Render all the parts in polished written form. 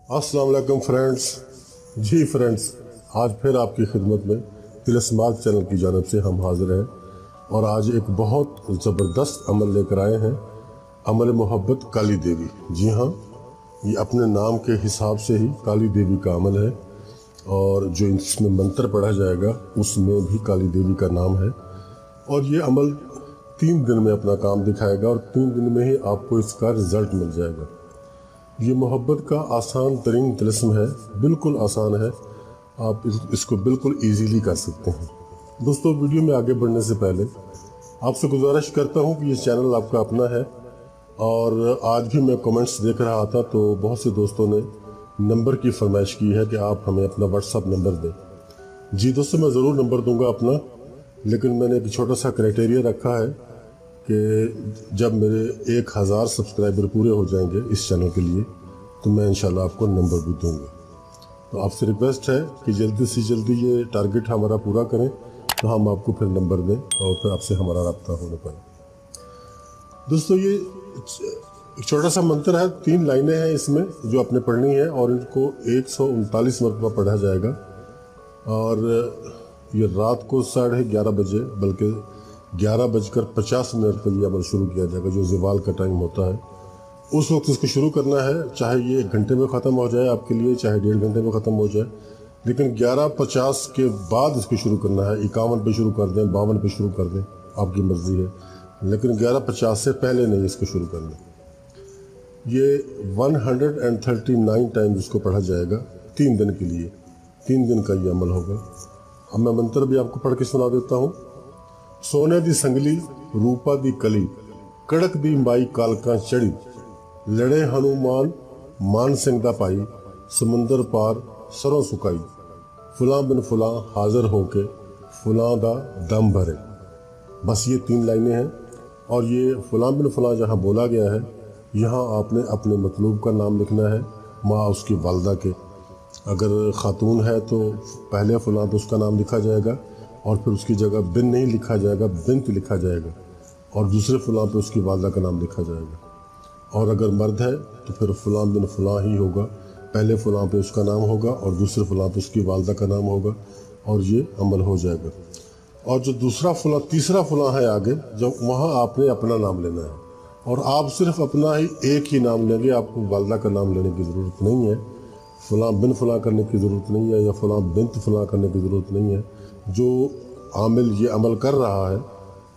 अस्सलाम वालेकुम फ्रेंड्स। जी फ्रेंड्स, आज फिर आपकी खिदमत में तिलस्मात चैनल की जानब से हम हाजिर हैं और आज एक बहुत ज़बरदस्त अमल लेकर आए हैं, अमल मोहब्बत काली देवी। जी हाँ, ये अपने नाम के हिसाब से ही काली देवी का अमल है और जो इसमें मंत्र पढ़ा जाएगा उसमें भी काली देवी का नाम है और ये अमल 3 दिन में अपना काम दिखाएगा और 3 दिन में ही आपको इसका रिज़ल्ट मिल जाएगा। ये मोहब्बत का आसान तरीन तिलस्म है, बिल्कुल आसान है, आप इसको बिल्कुल इजीली कर सकते हैं। दोस्तों, वीडियो में आगे बढ़ने से पहले आपसे गुजारिश करता हूं कि ये चैनल आपका अपना है और आज भी मैं कमेंट्स देख रहा था तो बहुत से दोस्तों ने नंबर की फरमाइश की है कि आप हमें अपना व्हाट्सअप नंबर दें। जी दोस्तों, मैं ज़रूर नंबर दूंगा अपना, लेकिन मैंने एक छोटा सा क्राइटेरिया रखा है कि जब मेरे 1000 सब्सक्राइबर पूरे हो जाएंगे इस चैनल के लिए तो मैं इंशाल्लाह आपको नंबर भी दूंगा। तो आपसे रिक्वेस्ट है कि जल्दी से जल्दी ये टारगेट हमारा पूरा करें तो हम आपको फिर नंबर दें और फिर आपसे हमारा रब्ता होने पाए। दोस्तों, ये एक छोटा सा मंत्र है, 3 लाइनें हैं इसमें जो आपने पढ़नी है और इनको 139 मरतबा पढ़ा जाएगा और ये रात को 11:30 बजे बल्कि 11:50 पर ये अमल शुरू किया जाएगा, जो ज़वाल का टाइम होता है उस वक्त इसको शुरू करना है। चाहे ये 1 घंटे में ख़त्म हो जाए आपके लिए, चाहे 1.5 घंटे में ख़त्म हो जाए, लेकिन 11:50 के बाद इसको शुरू करना है। 51 पे शुरू कर दें, 52 पे शुरू कर दें, आपकी मर्ज़ी है, लेकिन 11:50 से पहले नहीं इसको शुरू करना। ये 139 टाइम इसको पढ़ा जाएगा 3 दिन के लिए, 3 दिन का ये अमल होगा। अब मैं मंत्र भी आपको पढ़ के सुना देता हूँ। सोने दी संगली रूपा दी कली, कड़क दी माई कालका चढ़ी, लड़े हनुमान मान सिंह दा पाई, समुंदर पार सरों सुकाई, फुलां बिन फुलां हाजिर होके फुलां दा दम भरे। बस ये 3 लाइनें हैं और ये फुलां बिन फुलां जहाँ बोला गया है यहाँ आपने अपने मतलूब का नाम लिखना है, माँ उसकी वालदा के। अगर ख़ातून है तो पहले फुलां पे उसका नाम लिखा जाएगा और फिर उसकी जगह बिन नहीं लिखा जाएगा, बिंत लिखा जाएगा और दूसरे फुलां पे उसकी वालदा का नाम लिखा जाएगा। और अगर मर्द है तो फिर फुलां बिन फुलां ही होगा, पहले फुलां पे उसका नाम होगा और दूसरे फुलां पे उसकी वालदा का नाम होगा और ये अमल हो जाएगा। और जो तीसरा फुलां है आगे, जब वहाँ आपने अपना नाम लेना है और आप सिर्फ अपना ही एक ही नाम लेंगे, आपको वालदा का नाम लेने की ज़रूरत नहीं है, फुलां बिन फुलां करने की ज़रूरत नहीं है या फुलां बिंत फुलां करने की ज़रूरत नहीं है। जो आमिल ये अमल कर रहा है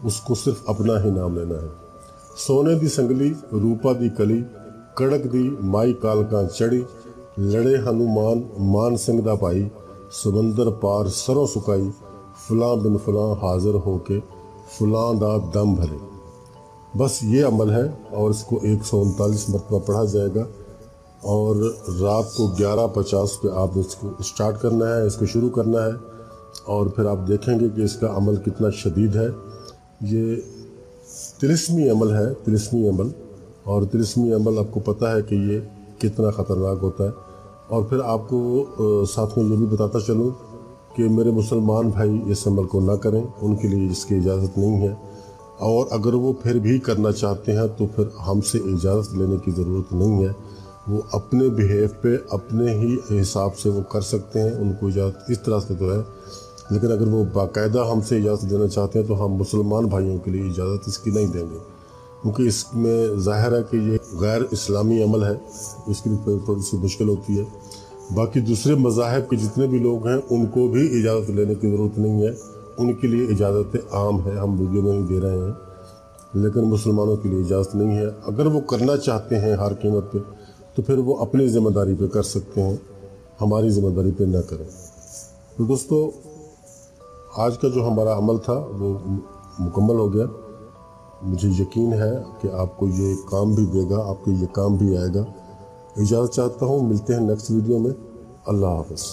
उसको सिर्फ अपना ही नाम लेना है। सोने दी संगली रूपा दी कली, कड़क दी माई कालका चढ़ी, लड़े हनुमान मान सिंह दा पाई, समंदर पार सरों सुकाई, फुलां बिन फुलां हाजिर होके फुलां दा दम भरे। बस ये अमल है और इसको 139 मरतबा पढ़ा जाएगा और रात को 11:50 पे आप इसको स्टार्ट करना है, इसको शुरू करना है और फिर आप देखेंगे कि इसका अमल कितना शदीद है। ये तिलिस्मी अमल है, तिलिस्मी अमल, और तिलिस्मी अमल आपको पता है कि ये कितना ख़तरनाक होता है। और फिर आपको साथ में ये भी बताता चलूँ कि मेरे मुसलमान भाई इस अमल को ना करें, उनके लिए इसकी इजाज़त नहीं है और अगर वो फिर भी करना चाहते हैं तो फिर हमसे इजाज़त लेने की ज़रूरत नहीं है। वो अपने बिहेव पे अपने ही हिसाब से वो कर सकते हैं, उनको इजाज़त इस तरह से तो है, लेकिन अगर वो बाकायदा हमसे इजाज़त देना चाहते हैं तो हम मुसलमान भाइयों के लिए इजाज़त इसकी नहीं देंगे, क्योंकि इसमें ज़ाहिर है कि ये गैर इस्लामी अमल है, इसके लिए थोड़ी सी मुश्किल होती है। बाकी दूसरे मज़ाहिब के जितने भी लोग हैं उनको भी इजाज़त लेने की ज़रूरत नहीं है, उनके लिए इजाज़त आम है, हम वीडियो में ही दे रहे हैं, लेकिन मुसलमानों के लिए इजाज़त नहीं है। अगर वो करना चाहते हैं हर कीमत पे तो फिर वो अपनी ज़िम्मेदारी पे कर सकते हैं, हमारी ज़िम्मेदारी पे ना करें। तो दोस्तों, आज का जो हमारा अमल था वो मुकम्मल हो गया। मुझे यकीन है कि आपको ये काम भी देगा, आपको ये काम भी आएगा। इजाज़त चाहता हूँ, मिलते हैं नेक्स्ट वीडियो में। अल्लाह हाफ़िज़।